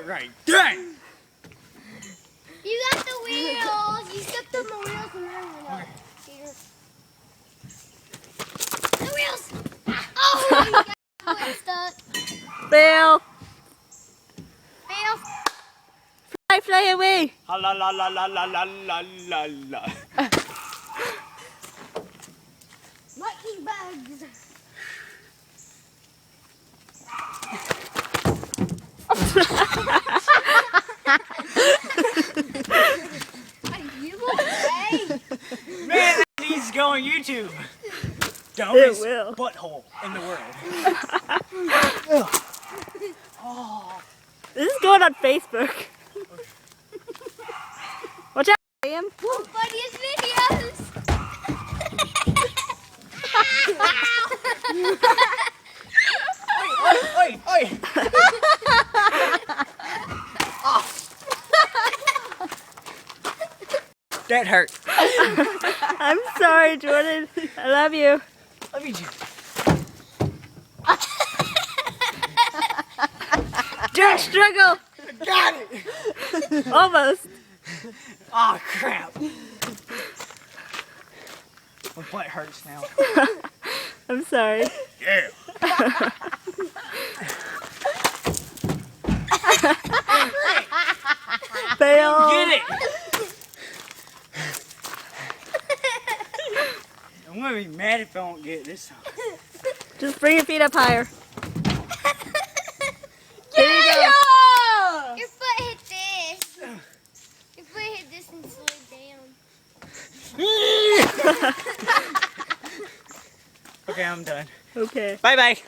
it right. Dang! You got the wheels. You stepped on the wheels and I went up. The wheels. Oh, you got the wheel stuck. Fail. Fail. Fly away. La la la la la la la la la. Lucky bugs. Are you okay? Man, that needs to go on YouTube. Dumbest will. butthole in the world. This is going on Facebook. Watch out, Liam. Funniest videos. Oi, oi! Oh. That hurt. I'm sorry, Jordan. I love you. Let me do. Don't struggle. Got it! Almost. Oh crap! My butt hurts now. I'm sorry. Yeah. Fail. Get it! I'm gonna be mad if I don't get it this time. Just bring your feet up higher. There you go. Your foot hit this. Your foot hit this and slid down. Okay, I'm done. Okay. Bye bye.